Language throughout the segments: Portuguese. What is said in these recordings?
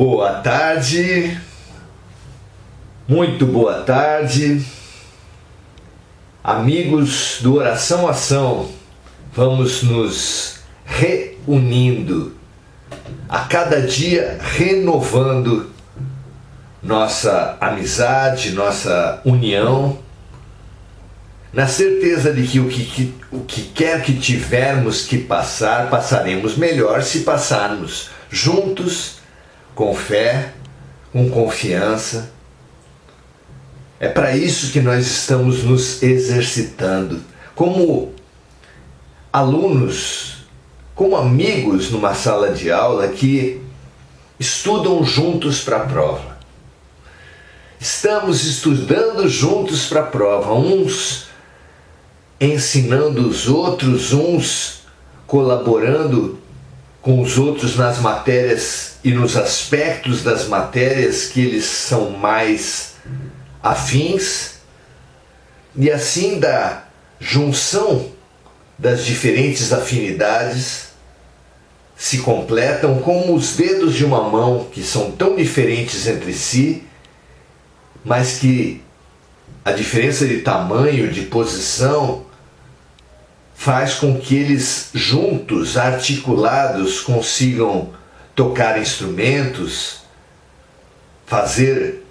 Boa tarde, muito boa tarde, amigos do Oração Ação. Vamos nos reunindo, a cada dia renovando nossa amizade, nossa união, na certeza de que o que quer que tivermos que passar, passaremos melhor se passarmos juntos, com fé, com confiança. É para isso que nós estamos nos exercitando, como alunos, como amigos numa sala de aula que estudam juntos para a prova. Estamos estudando juntos para a prova, uns ensinando os outros, uns colaborando com os outros nas matérias e nos aspectos das matérias que eles são mais afins, e assim da junção das diferentes afinidades se completam como os dedos de uma mão, que são tão diferentes entre si, mas que a diferença de tamanho, de posição, faz com que eles juntos, articulados, consigam tocar instrumentos, fazer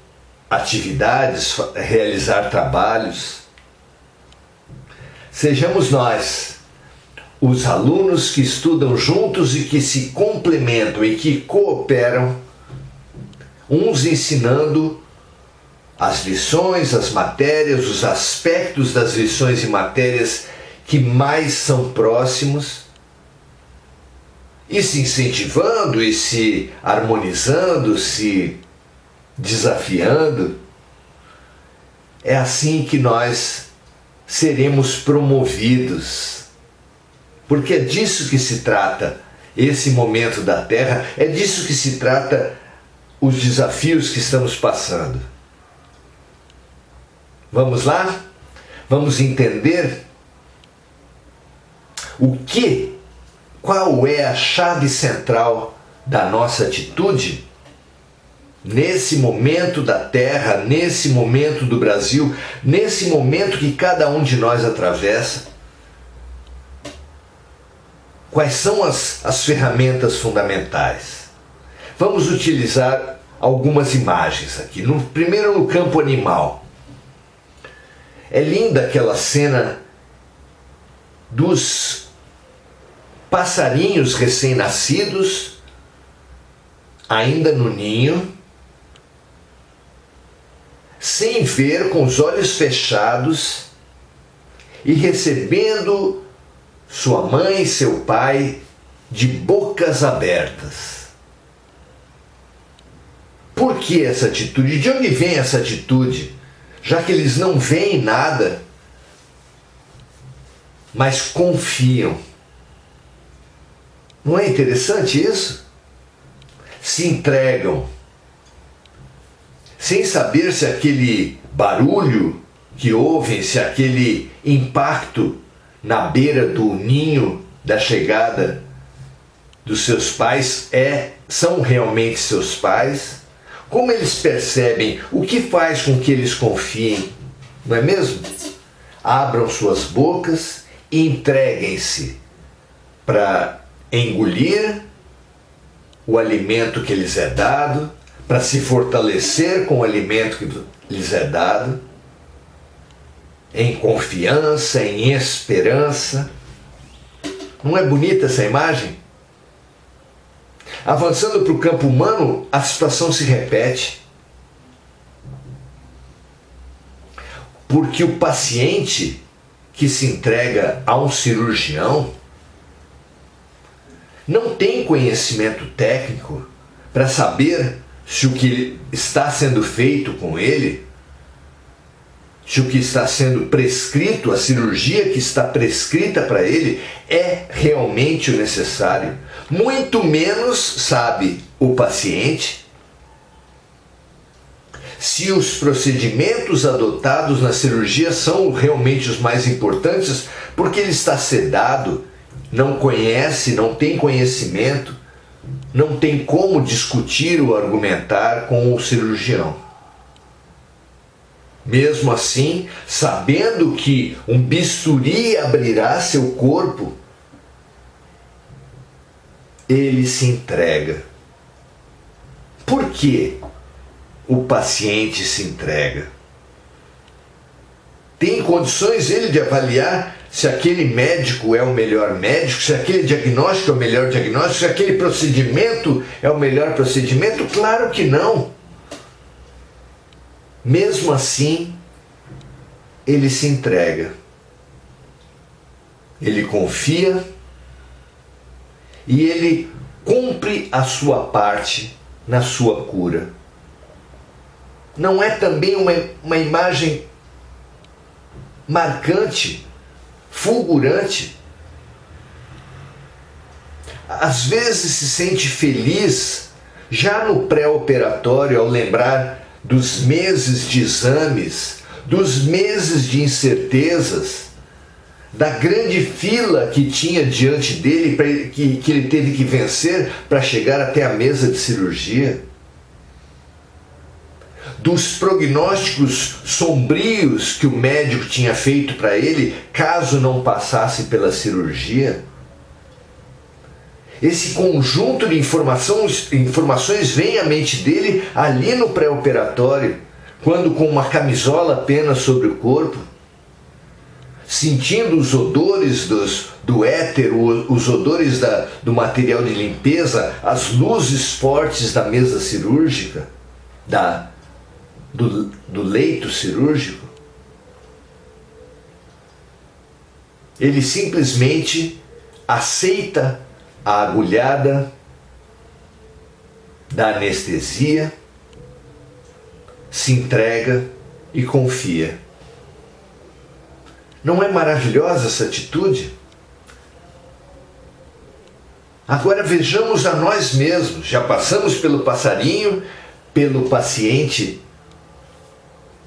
atividades, realizar trabalhos. Sejamos nós, os alunos que estudam juntos e que se complementam e que cooperam, uns ensinando as lições, as matérias, os aspectos das lições e matérias que mais são próximos, e se incentivando e se harmonizando, se desafiando. É assim que nós seremos promovidos, porque é disso que se trata esse momento da Terra, é disso que se trata os desafios que estamos passando. Vamos lá? Vamos entender qual é a chave central da nossa atitude nesse momento da Terra, nesse momento do Brasil, nesse momento que cada um de nós atravessa. Quais são as ferramentas fundamentais? Vamos utilizar algumas imagens aqui. Primeiro, no campo animal. É linda aquela cena dos passarinhos recém-nascidos, ainda no ninho, sem ver, com os olhos fechados, e recebendo sua mãe e seu pai de bocas abertas. Por que essa atitude? De onde vem essa atitude? Já que eles não veem nada, mas confiam. Não é interessante isso? Se entregam, sem saber se aquele barulho que ouvem, se aquele impacto na beira do ninho da chegada dos seus pais são realmente seus pais. Como eles percebem? O que faz com que eles confiem? Não é mesmo? Abram suas bocas e entreguem-se para engolir o alimento que lhes é dado, para se fortalecer com o alimento que lhes é dado, em confiança, em esperança. Não é bonita essa imagem? Avançando para o campo humano, a situação se repete. Porque o paciente que se entrega a um cirurgião não tem conhecimento técnico para saber se o que está sendo feito com ele, se o que está sendo prescrito, a cirurgia que está prescrita para ele, é realmente o necessário. Muito menos sabe o paciente se os procedimentos adotados na cirurgia são realmente os mais importantes, porque ele está sedado, não conhece, não tem conhecimento não tem como discutir ou argumentar com o cirurgião. Mesmo assim, sabendo que um bisturi abrirá seu corpo, ele se entrega. Por que o paciente se entrega? Tem condições ele de avaliar se aquele médico é o melhor médico, se aquele diagnóstico é o melhor diagnóstico, se aquele procedimento é o melhor procedimento? Claro que não. Mesmo assim, ele se entrega. Ele confia e ele cumpre a sua parte na sua cura. Não é também uma imagem marcante, fulgurante? Às vezes se sente feliz já no pré-operatório ao lembrar dos meses de exames, dos meses de incertezas, da grande fila que tinha diante dele, que ele teve que vencer para chegar até a mesa de cirurgia, dos prognósticos sombrios que o médico tinha feito para ele caso não passasse pela cirurgia. Esse conjunto de informações vem à mente dele ali no pré-operatório, quando com uma camisola apenas sobre o corpo, sentindo os odores do éter, os odores do material de limpeza, as luzes fortes da mesa cirúrgica, do leito cirúrgico. Ele simplesmente aceita a agulhada da anestesia, se entrega e confia. Não é maravilhosa essa atitude? Agora vejamos a nós mesmos. Já passamos pelo passarinho, pelo paciente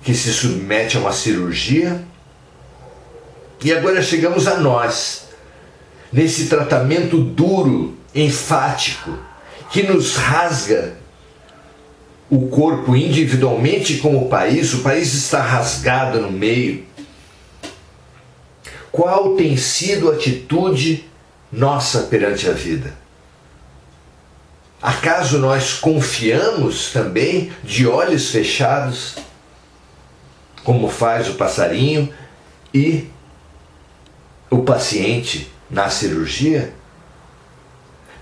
que se submete a uma cirurgia, e agora chegamos a nós, nesse tratamento duro, enfático, que nos rasga o corpo individualmente como o país está rasgado no meio. Qual tem sido a atitude nossa perante a vida? Acaso nós confiamos também de olhos fechados, como faz o passarinho e o paciente na cirurgia?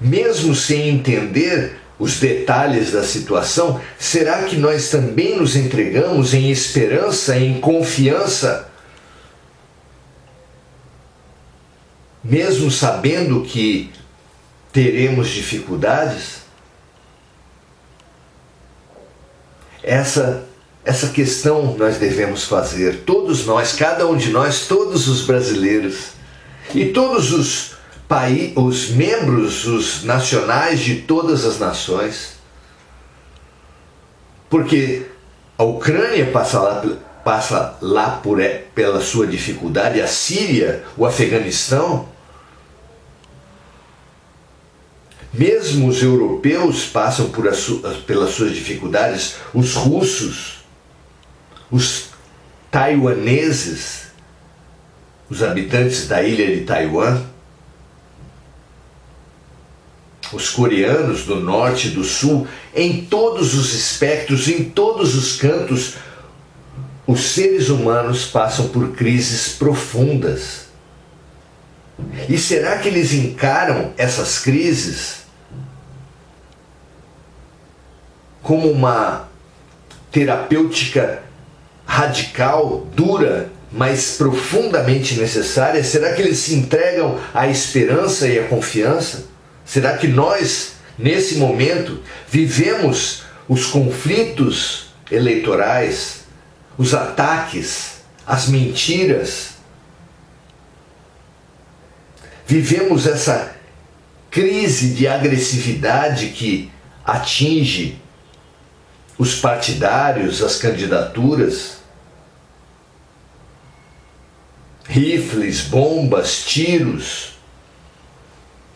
Mesmo sem entender os detalhes da situação, será que nós também nos entregamos em esperança, em confiança? Mesmo sabendo que teremos dificuldades? Essa questão nós devemos fazer, todos nós, cada um de nós, todos os brasileiros e todos os membros, os nacionais de todas as nações. Porque a Ucrânia passa lá pela sua dificuldade, a Síria, o Afeganistão. Mesmo os europeus passam pelas suas dificuldades, os russos, os taiwaneses, os habitantes da ilha de Taiwan, os coreanos do norte e do sul, em todos os espectros, em todos os cantos, os seres humanos passam por crises profundas. E será que eles encaram essas crises como uma terapêutica radical, dura, mas profundamente necessária? Será que eles se entregam à esperança e à confiança? Será que nós, nesse momento, vivemos os conflitos eleitorais, os ataques, as mentiras? Vivemos essa crise de agressividade que atinge os partidários, as candidaturas? Rifles, bombas, tiros,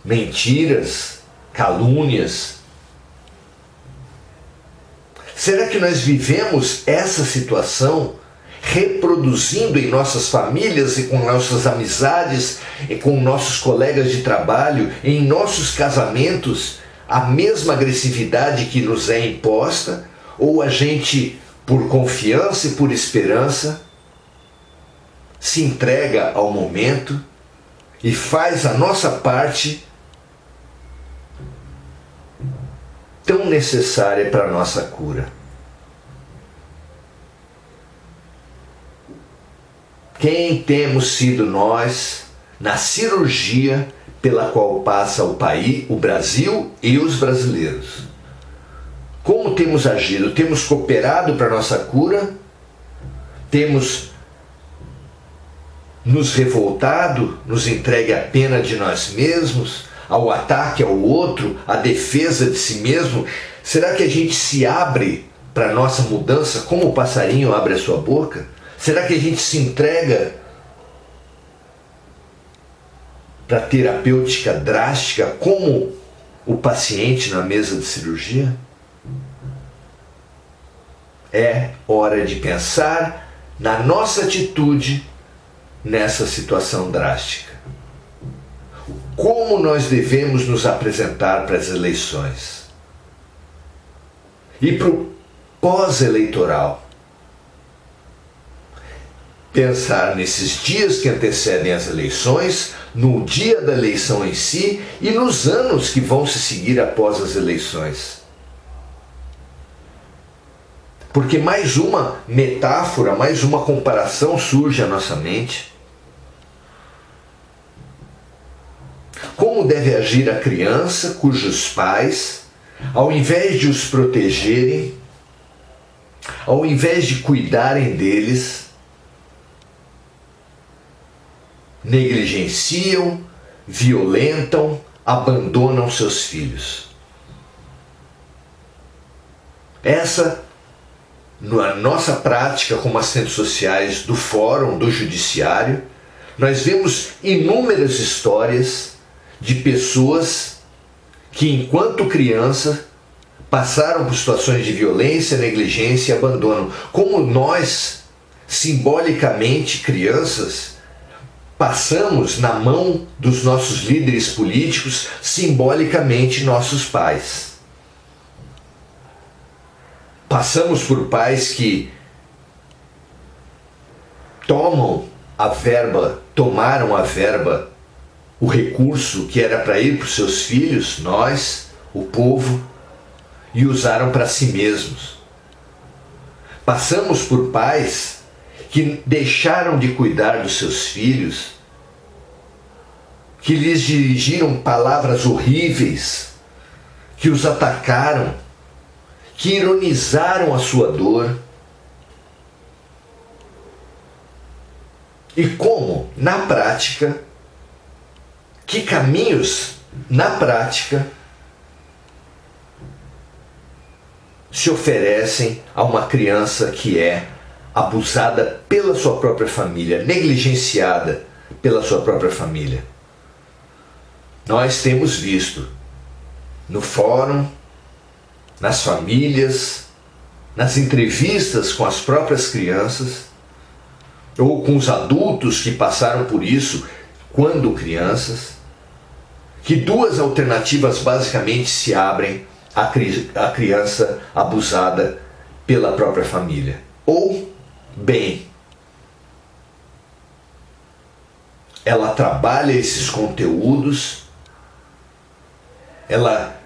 mentiras, calúnias. Será que nós vivemos essa situação reproduzindo em nossas famílias e com nossas amizades e com nossos colegas de trabalho, em nossos casamentos, a mesma agressividade que nos é imposta? Ou a gente, por confiança e por esperança, se entrega ao momento e faz a nossa parte tão necessária para a nossa cura? Quem temos sido nós na cirurgia pela qual passa o país, o Brasil e os brasileiros? Como temos agido? Temos cooperado para a nossa cura? Temos nos revoltado, nos entregue à pena de nós mesmos, ao ataque ao outro, à defesa de si mesmo? Será que a gente se abre para a nossa mudança como o passarinho abre a sua boca? Será que a gente se entrega para terapêutica drástica como o paciente na mesa de cirurgia? É hora de pensar na nossa atitude nessa situação drástica. Como nós devemos nos apresentar para as eleições? E para o pós-eleitoral? Pensar nesses dias que antecedem as eleições, no dia da eleição em si e nos anos que vão se seguir após as eleições. Porque mais uma metáfora, mais uma comparação surge à nossa mente. Como deve agir a criança cujos pais, ao invés de os protegerem, ao invés de cuidarem deles, negligenciam, violentam, abandonam seus filhos? Essa, na nossa prática como assistentes sociais do Fórum, do Judiciário, nós vemos inúmeras histórias de pessoas que, enquanto criança, passaram por situações de violência, negligência e abandono. Como nós, simbolicamente crianças, passamos na mão dos nossos líderes políticos, simbolicamente nossos pais. Passamos por pais que tomaram a verba, o recurso que era para ir para os seus filhos, nós, o povo, e usaram para si mesmos. Passamos por pais que deixaram de cuidar dos seus filhos, que lhes dirigiram palavras horríveis, que os atacaram, que ironizaram a sua dor. E como, na prática, que caminhos, na prática, se oferecem a uma criança que é abusada pela sua própria família, negligenciada pela sua própria família? Nós temos visto no fórum, nas famílias, nas entrevistas com as próprias crianças, ou com os adultos que passaram por isso quando crianças, que duas alternativas basicamente se abrem à criança abusada pela própria família. Ou, bem, ela trabalha esses conteúdos, ela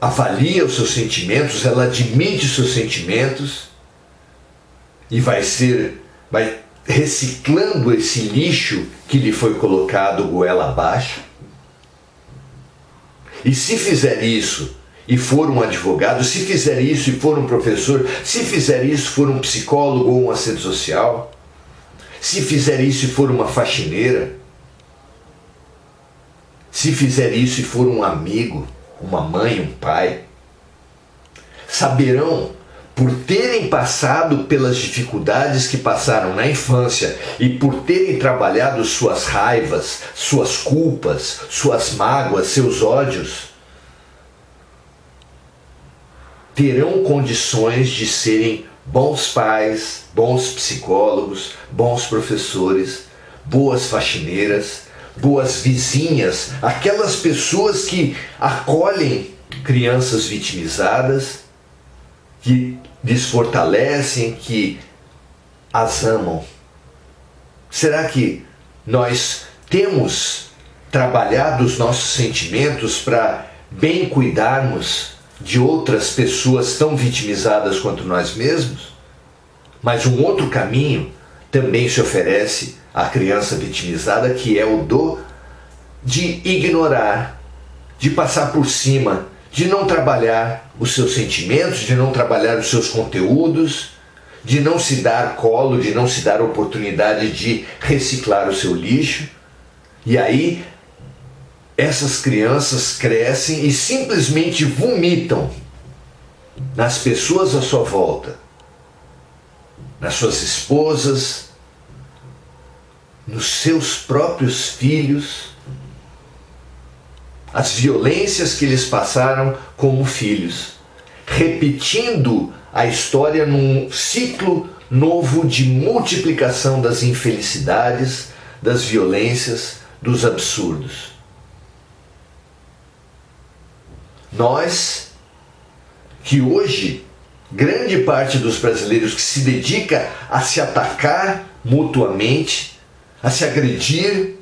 avalia os seus sentimentos, ela admite os seus sentimentos e vai reciclando esse lixo que lhe foi colocado goela abaixo. E se fizer isso e for um advogado, se fizer isso e for um professor, se fizer isso e for um psicólogo ou um assistente social, se fizer isso e for uma faxineira, se fizer isso e for um amigo, uma mãe, um pai, saberão, por terem passado pelas dificuldades que passaram na infância e por terem trabalhado suas raivas, suas culpas, suas mágoas, seus ódios, terão condições de serem bons pais, bons psicólogos, bons professores, boas faxineiras, boas vizinhas, aquelas pessoas que acolhem crianças vitimizadas, que lhes fortalecem, que as amam. Será que nós temos trabalhado os nossos sentimentos para bem cuidarmos de outras pessoas tão vitimizadas quanto nós mesmos? Mas um outro caminho também se oferece à criança vitimizada, que é o de ignorar, de passar por cima, de não trabalhar os seus sentimentos, de não trabalhar os seus conteúdos, de não se dar colo, de não se dar oportunidade de reciclar o seu lixo. E aí essas crianças crescem e simplesmente vomitam nas pessoas à sua volta, nas suas esposas, nos seus próprios filhos, as violências que eles passaram como filhos, repetindo a história num ciclo novo de multiplicação das infelicidades, das violências, dos absurdos. Nós, que hoje, grande parte dos brasileiros que se dedica a se atacar mutuamente, a se agredir,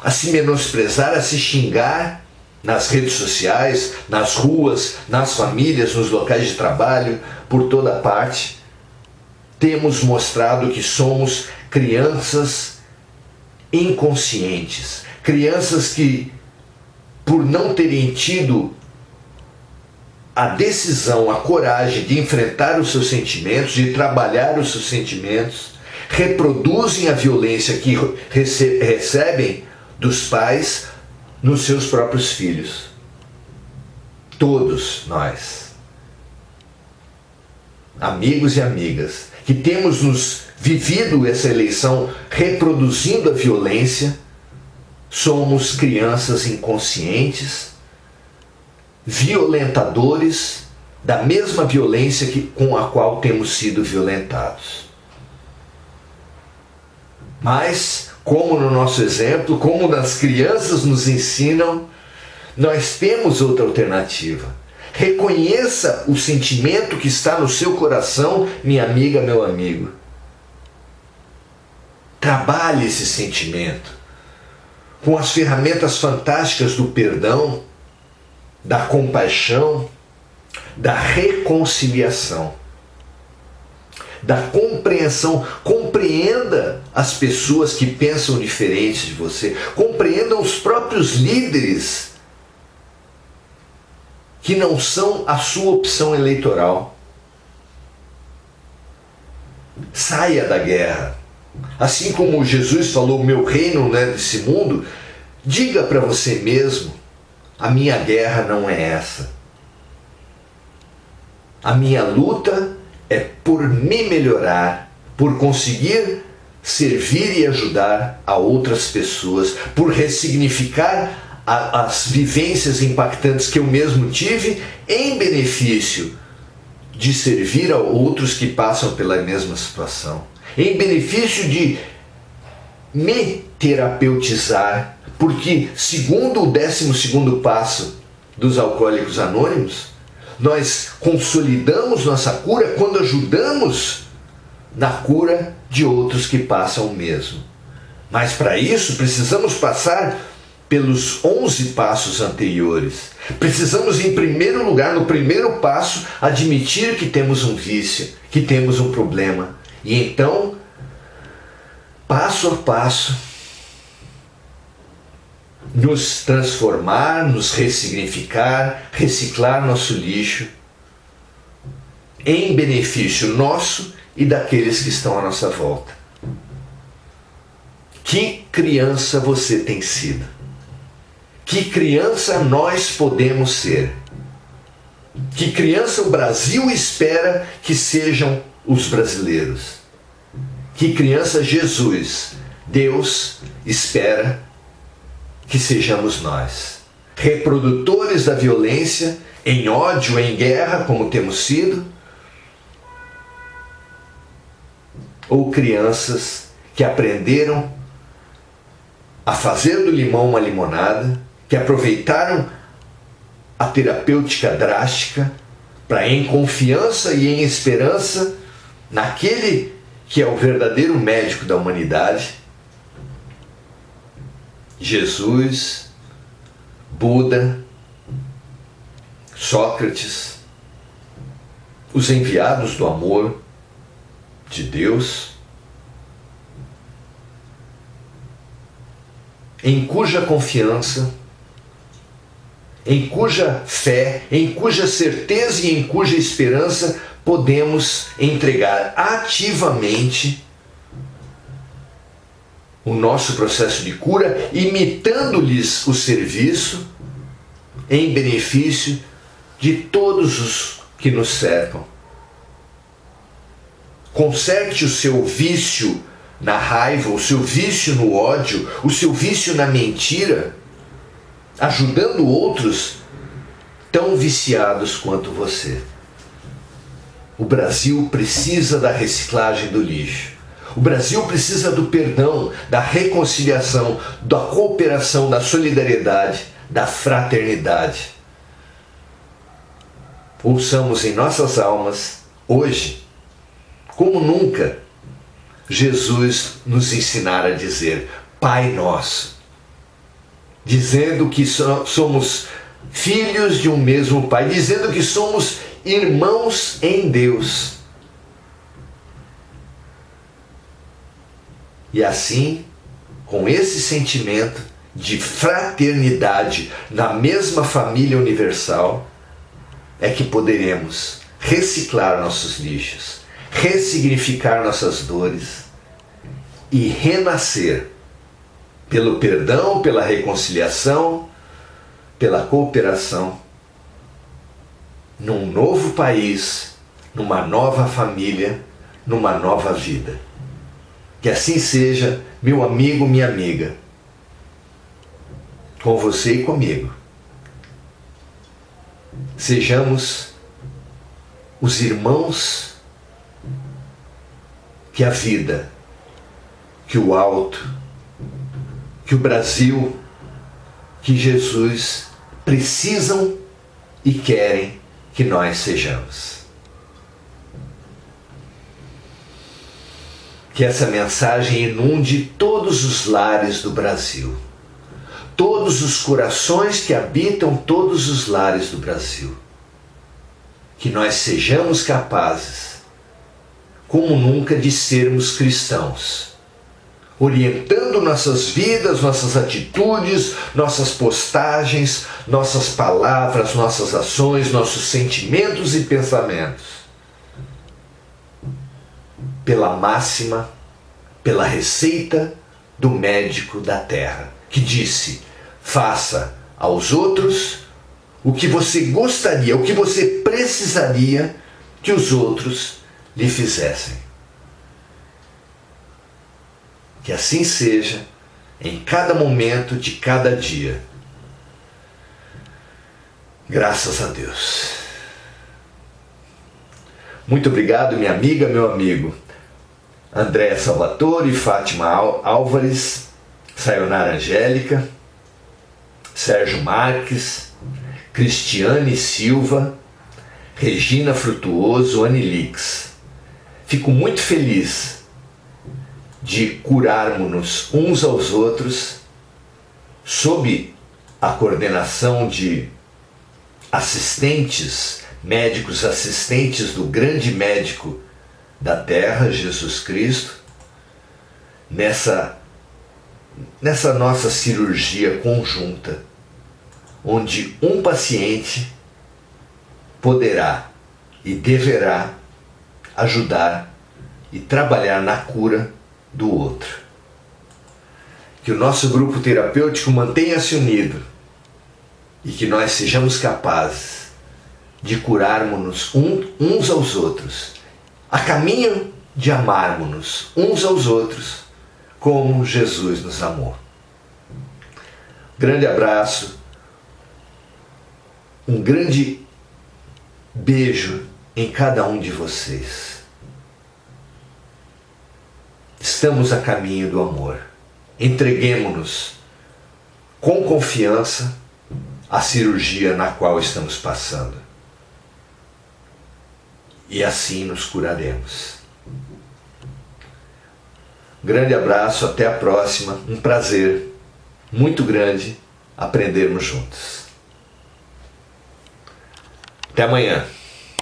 a se menosprezar, a se xingar nas redes sociais, nas ruas, nas famílias, nos locais de trabalho, por toda parte, temos mostrado que somos crianças inconscientes, crianças que, por não terem tido a decisão, a coragem de enfrentar os seus sentimentos, de trabalhar os seus sentimentos, reproduzem a violência que recebem dos pais nos seus próprios filhos. Todos nós, amigos e amigas, que temos nos vivido essa eleição reproduzindo a violência, somos crianças inconscientes, violentadores da mesma violência com a qual temos sido violentados. Mas, como no nosso exemplo, como as crianças nos ensinam, nós temos outra alternativa. Reconheça o sentimento que está no seu coração, minha amiga, meu amigo. Trabalhe esse sentimento com as ferramentas fantásticas do perdão, da compaixão, da reconciliação, da compreensão. Compreenda as pessoas que pensam diferente de você. Compreenda os próprios líderes que não são a sua opção eleitoral. Saia da guerra. Assim como Jesus falou, meu reino não é desse mundo, diga para você mesmo, a minha guerra não é essa. A minha luta é por me melhorar, por conseguir servir e ajudar a outras pessoas, por ressignificar as vivências impactantes que eu mesmo tive em benefício de servir a outros que passam pela mesma situação, em benefício de me terapeutizar, porque segundo o 12º passo dos Alcoólicos Anônimos, nós consolidamos nossa cura quando ajudamos na cura de outros que passam o mesmo. Mas para isso precisamos passar pelos 11 passos anteriores. Precisamos, em primeiro lugar, no primeiro passo, admitir que temos um vício, que temos um problema. E então, passo a passo, nos transformar, nos ressignificar, reciclar nosso lixo em benefício nosso e daqueles que estão à nossa volta. Que criança você tem sido? Que criança nós podemos ser? Que criança o Brasil espera que sejam os brasileiros? Que criança Jesus, Deus, espera que sejamos nós? reprodutores da violência, em ódio, em guerra, como temos sido, ou crianças que aprenderam a fazer do limão uma limonada, que aproveitaram a terapêutica drástica para, em confiança e em esperança naquele que é o verdadeiro médico da humanidade, Jesus, Buda, Sócrates, os enviados do amor de Deus, em cuja confiança, em cuja fé, em cuja certeza e em cuja esperança podemos entregar ativamente o nosso processo de cura, imitando-lhes o serviço em benefício de todos os que nos cercam. Conserte o seu vício na raiva, o seu vício no ódio, o seu vício na mentira, ajudando outros tão viciados quanto você. O Brasil precisa da reciclagem do lixo. O Brasil precisa do perdão, da reconciliação, da cooperação, da solidariedade, da fraternidade. Ouçamos em nossas almas, hoje, como nunca, Jesus nos ensinar a dizer Pai Nosso, dizendo que somos filhos de um mesmo Pai, dizendo que somos irmãos em Deus. E assim, com esse sentimento de fraternidade na mesma família universal, é que poderemos reciclar nossos lixos, ressignificar nossas dores e renascer pelo perdão, pela reconciliação, pela cooperação, num novo país, numa nova família, numa nova vida. Que assim seja, meu amigo, minha amiga, com você e comigo. Sejamos os irmãos que a vida, que o alto, que o Brasil, que Jesus precisam e querem que nós sejamos. Que essa mensagem inunde todos os lares do Brasil, todos os corações que habitam todos os lares do Brasil. Que nós sejamos capazes, como nunca, de sermos cristãos, orientando nossas vidas, nossas atitudes, nossas postagens, nossas palavras, nossas ações, nossos sentimentos e pensamentos, pela máxima, pela receita do médico da terra, que disse: faça aos outros o que você gostaria, o que você precisaria que os outros lhe fizessem. Que assim seja em cada momento de cada dia. Graças a Deus. Muito obrigado, minha amiga, meu amigo. Andréa Salvatore, Fátima Álvares, Sayonara Angélica, Sérgio Marques, Cristiane Silva, Regina Frutuoso, Anilix. Fico muito feliz de curarmos-nos uns aos outros sob a coordenação de assistentes, médicos assistentes do grande médico da terra, Jesus Cristo, nessa nossa cirurgia conjunta, onde um paciente poderá e deverá ajudar e trabalhar na cura do outro. Que o nosso grupo terapêutico mantenha-se unido e que nós sejamos capazes de curarmos-nos uns aos outros, a caminho de amarmos-nos uns aos outros como Jesus nos amou. Grande abraço, um grande beijo em cada um de vocês. Estamos a caminho do amor. Entreguemo-nos com confiança à cirurgia na qual estamos passando. E assim nos curaremos. Grande abraço, até a próxima. Um prazer muito grande aprendermos juntos. Até amanhã.